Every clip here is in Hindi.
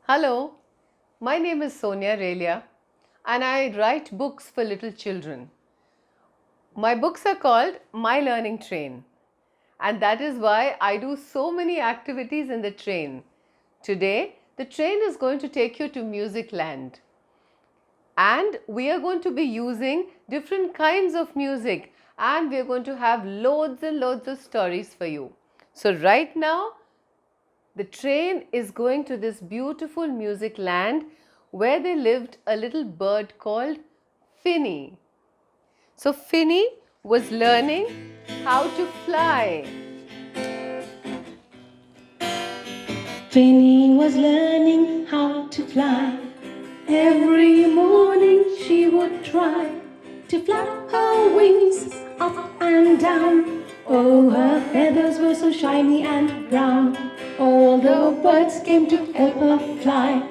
Hello, my name is Sonia Relia and I write books for little children. My books are called My Learning Train, and that is why I do so many activities in the train. Today, the train is going to take you to Music Land, and we are going to be using different kinds of music, and we are going to have loads and loads of stories for you. So right now, the train is going to this beautiful music land where there lived a little bird called Finny. So Finny was learning how to fly. Finny was learning how to fly. Every morning she would try to flap her wings up and down. Oh, her feathers were so shiny and brown. All the birds came to help her fly.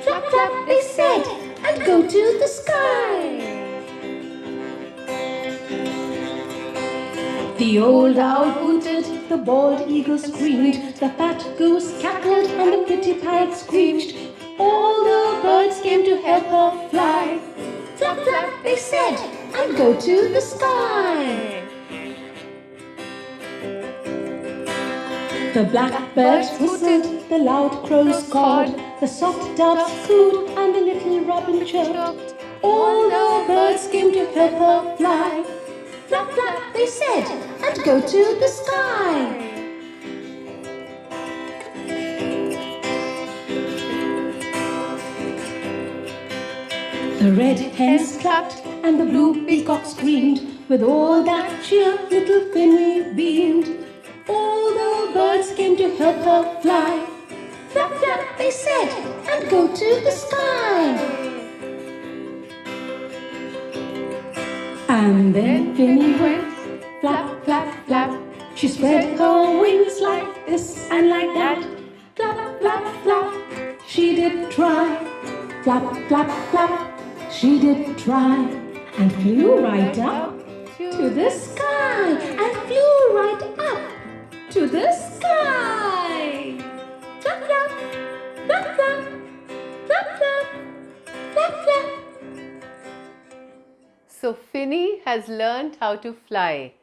Flap, flap, they said, and go to the sky. The old owl hooted, the bald eagle screamed, the fat goose cackled, and the pretty parrot screeched. All the birds came to help her fly. Flap, flap, they said, and go to the sky. The blackbirds whistled, the loud crows cawed, the soft doves cooed, and the little robin chirped. All the birds came to help her fly. Flap, flap, they said, and go to the sky. The red hens clapped, and the blue peacock screamed. With all that cheer, little Finny beamed. All the birds came to help her fly. Flap, flap, they said, and go to the sky. And then Finny went flap, flap, flap. She spread her wings like this and like that. Flap, flap, flap, she did try. Flap, flap, flap, she did try. And flew right up to the sky. And flew right up to the sky. Flap, flap, flap, flap, flap, flap, flap, flap. So Finny has learned how to fly.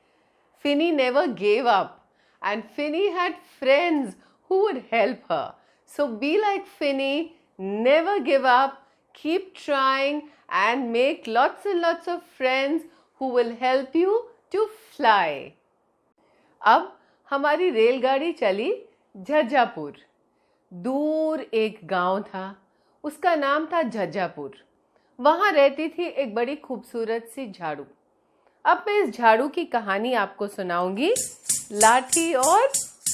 Finny never gave up, and Finny had friends who would help her. So be like Finny, never give up, keep trying and make lots and lots of friends who will help you to fly. अब हमारी रेलगाड़ी चली झज्जापुर. दूर एक गांव था, उसका नाम था झज्जापुर. वहां रहती थी एक बड़ी खूबसूरत सी झाड़ू. अब मैं इस झाड़ू की कहानी आपको सुनाऊंगी, लाठी और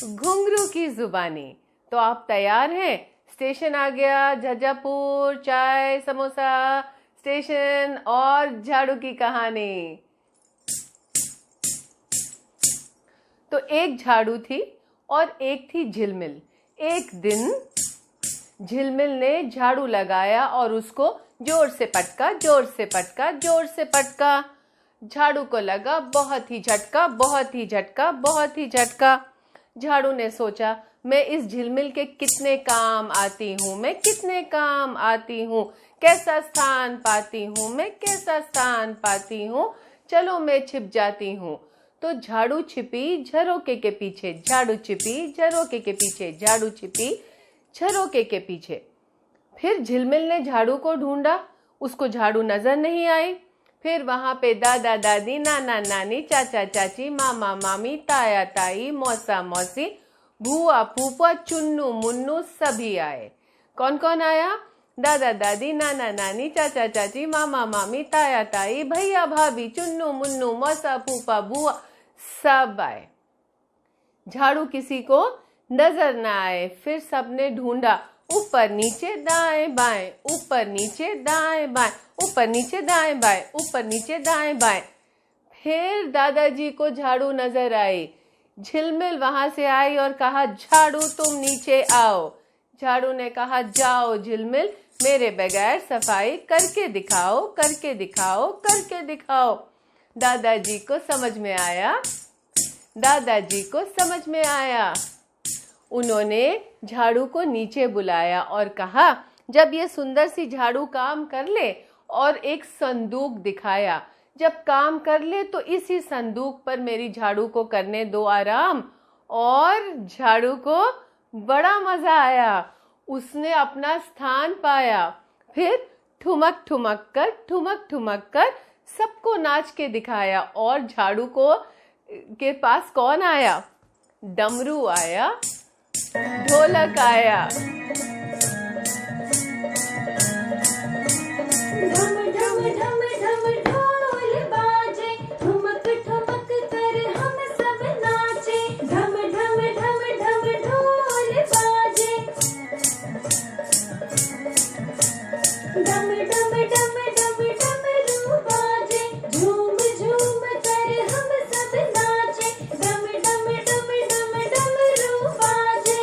घुंघरू की जुबानी. तो आप तैयार हैं? स्टेशन आ गया, झज्जापुर, चाय समोसा, स्टेशन और झाड़ू की कहानी. तो एक झाड़ू थी और एक थी झिलमिल. एक दिन झिलमिल ने झाड़ू लगाया और उसको जोर से पटका, जोर से पटका, जोर से पटका. झाड़ू को लगा बहुत ही झटका, बहुत ही झटका, बहुत ही झटका. झाड़ू ने सोचा, मैं इस झिलमिल के कितने काम आती हूँ, मैं कितने काम आती हूँ, कैसा स्थान पाती हूँ, मैं कैसा स्थान पाती हूँ, चलो मैं छिप जाती हूँ. तो झाड़ू छिपी झरोके के पीछे, झाड़ू छिपी झरोके के पीछे, झाड़ू छिपी झरोके के पीछे. फिर झिलमिल ने झाड़ू को ढूंढा, उसको झाड़ू नजर नहीं आई. फिर वहां पे दादा दादी, नाना नानी, चाचा चाची, मामा मामी, ताया ताई, मौसा मौसी, भूआ फूफा, चुन्नू मुन्नू सभी आए. कौन कौन आया? दादा दादी, नाना नानी, चाचा चाची, मामा मामी, ताया ताई, भैया भाभी, चुन्नू मुन्नू, मौसा फूफा, बुआ, सब आए. झाड़ू किसी को नजर न आए. फिर सबने ढूंढा, ऊपर नीचे दाएं बाएं, ऊपर नीचे दाएं बाएं, ऊपर नीचे दाएं बाएं, ऊपर नीचे दाएं बाएं. फिर दादाजी को झाड़ू नजर आई. झिलमिल वहां से आई और कहा, झाड़ू तुम नीचे आओ. झाड़ू ने कहा, जाओ झिलमिल, मेरे बगैर सफाई करके दिखाओ, करके दिखाओ, करके दिखाओ. दादाजी को समझ में आया, दादाजी को समझ में आया. उन्होंने झाड़ू को नीचे बुलाया और कहा, जब ये सुंदर सी झाड़ू काम कर ले, और एक संदूक दिखाया, जब काम कर ले तो इसी संदूक पर मेरी झाड़ू को करने दो आराम। और झाड़ू को बड़ा मजा आया, उसने अपना स्थान पाया। फिर ठुमक ठुमक कर सबको नाच के दिखाया। और झाड़ू को के पास कौन आया? डमरू आया, ढोलक आया। ढम ढम ढम ढम ढोल बाजे, ठुमक ठुमक कर हम सब नाचे। ढम ढम ढम ढम ढोल बाजे, डम डम डम डम डमरू बाजे। झूम झूम कर हम सब नाचे। डम डम डम डम डमरू बाजे,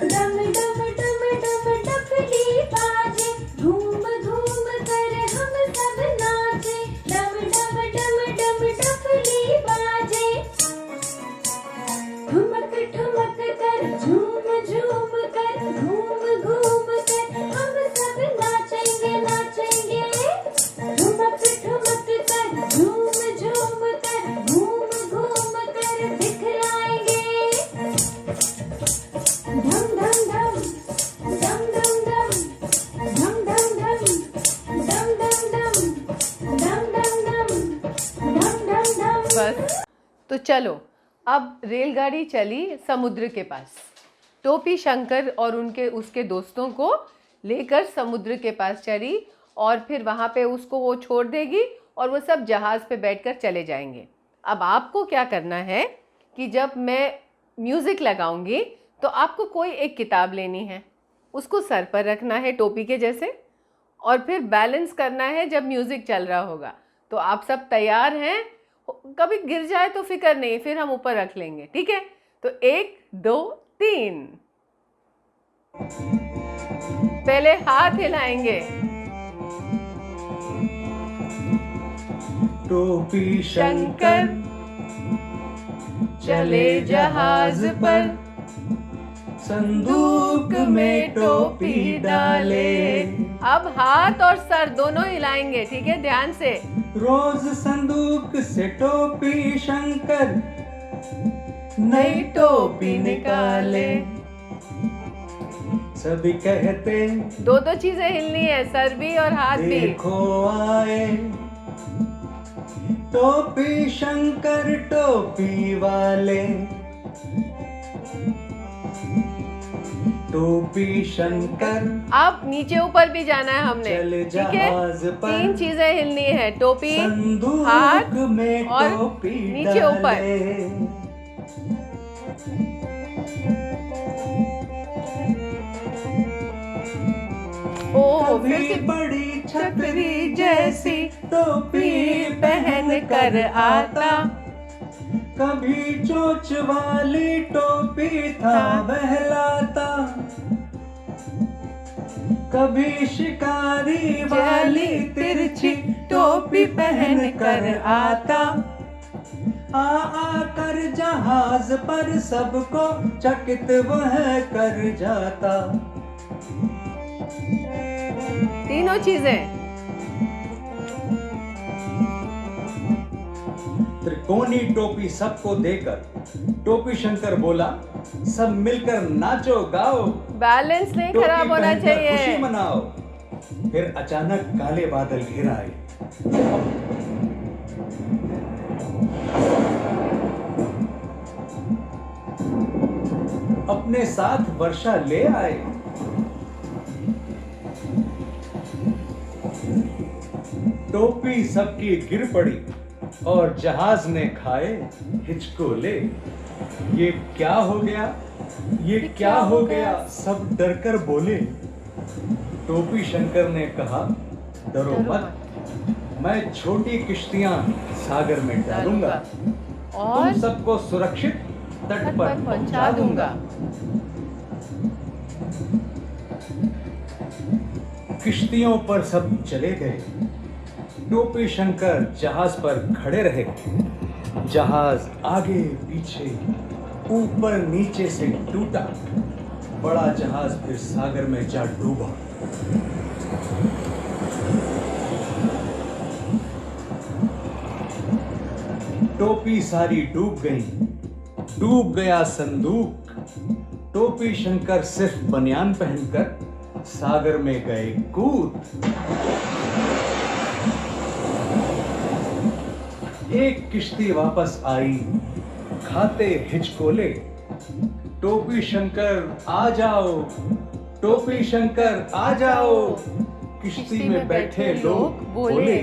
डम डम डम डम डफली बाजे। धूम धूम कर हम सब नाचे। डम डम डम डम डफली बाजे, ठुमक ठुमक कर झूम झूम कर घूम घूम कर हम सब नाचेंगे नाचेंगे। ठुमक ठुमक कर झूम झूम कर घूम घूम कर दिखलाएंगे। धम धम धम धम धम धम धम धम धम धम धम धम धम धम धम। बस, तो चलो अब रेलगाड़ी चली समुद्र के पास। टोपी शंकर और उसके दोस्तों को लेकर समुद्र के पास चली, और फिर वहाँ पे उसको वो छोड़ देगी और वो सब जहाज़ पे बैठकर चले जाएंगे। अब आपको क्या करना है कि जब मैं म्यूज़िक लगाऊंगी तो आपको कोई एक किताब लेनी है, उसको सर पर रखना है टोपी के जैसे, और फिर बैलेंस करना है जब म्यूज़िक चल रहा होगा। तो आप सब तैयार हैं? कभी गिर जाए तो फिक्र नहीं, फिर हम ऊपर रख लेंगे, ठीक है? तो 1 2 3। पहले हाथ हिलाएंगे। टोपी शंकर चले जहाज पर, संदूक में टोपी डाले। अब हाथ और सर दोनों हिलाएंगे, ठीक है? ध्यान से। रोज संदूक से टोपी शंकर नई टोपी निकाले। सभी कहते दो चीजें हिलनी है, सर भी और हाथ भी। देखो आए टोपी शंकर टोपी वाले। टोपी शंकर अब नीचे ऊपर भी जाना है हमने, चल ठीक है? जहाज पर 3 चीजें हिलनी है, टोपी, संदूक हाथ में और टोपी नीचे ऊपर। डाले। ओ फिर कभी से बड़ी छतरी छतरी जैसी टोपी पहन कर आता। कभी चोंच वाली टोपी था बहलाता। कभी शिकारी वाली तिरछी टोपी पहन कर आता। आकर जहाज पर सबको चकित वह कर जाता। तीनों चीजें। त्रिकोणी टोपी सबको देकर टोपी शंकर बोला, सब मिलकर नाचो गाओ, बैलेंस नहीं टोपी खराब होना पहनकर खुशी चाहिए। मनाओ। फिर अचानक काले बादल घिर आए। अपने साथ वर्षा ले आए। टोपी सबकी गिर पड़ी और जहाज ने खाए हिचकोले। ये क्या हो गया, ये क्या हो गया, सब डरकर बोले। टोपी शंकर ने कहा, डरो मत, मैं छोटी किश्तियां सागर में डालूंगा, और तुम सबको सुरक्षित तट पर पहुंचा दूंगा। किश्तियों पर सब चले गए। टोपी शंकर जहाज पर खड़े रहे। जहाज आगे पीछे ऊपर नीचे से टूटा, बड़ा जहाज फिर सागर में जा डूबा। टोपी सारी डूब गई, डूब गया संदूक। टोपी शंकर सिर्फ बनियान पहनकर सागर में गए कूद। एक किश्ती वापस आई खाते हिचकोले, टोपी शंकर आ जाओ, टोपी शंकर आ जाओ। किश्ती में बैठे लोग बोले,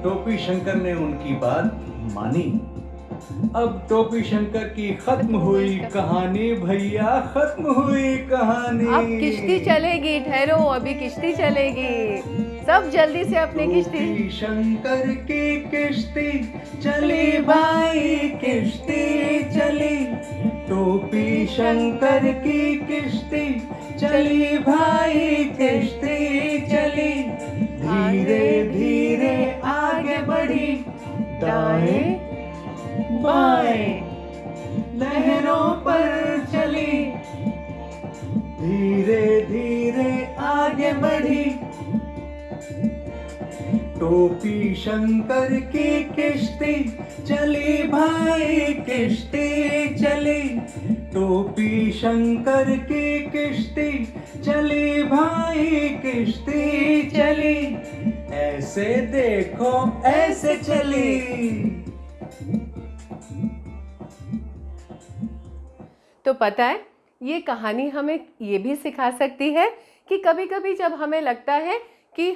टोपी शंकर ने उनकी बात मानी। अब टोपी शंकर की खत्म हुई कहानी भैया, खत्म हुई कहानी। अब किश्ती चलेगी, ठहरो, अभी किश्ती चलेगी। सब जल्दी से अपनी किश्ती। टोपी शंकर की किश्ती चली भाई, किश्ती चली। टोपी शंकर की किश्ती चली भाई, किश्ती चली। धीरे धीरे आगे बढ़ी, दाएं बाएं लहरों पर चली। धीरे धीरे आगे बढ़ी, टोपी शंकर की किश्ती चली भाई, किश्ती चली। टोपी शंकर की किश्ती चली भाई, किश्ती चली। ऐसे देखो ऐसे चली। तो पता है, ये कहानी हमें ये भी सिखा सकती है कि कभी-कभी जब हमें लगता है कि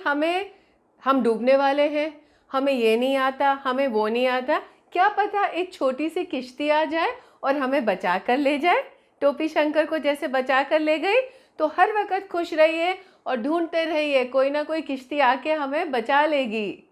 हम डूबने वाले हैं, हमें ये नहीं आता, हमें वो नहीं आता, क्या पता एक छोटी सी किश्ती आ जाए और हमें बचा कर ले जाए। टोपी शंकर को जैसे बचा कर ले गई। तो हर वक्त खुश रहिए और ढूंढते रहिए, कोई ना कोई किश्ती आके हमें बचा लेगी।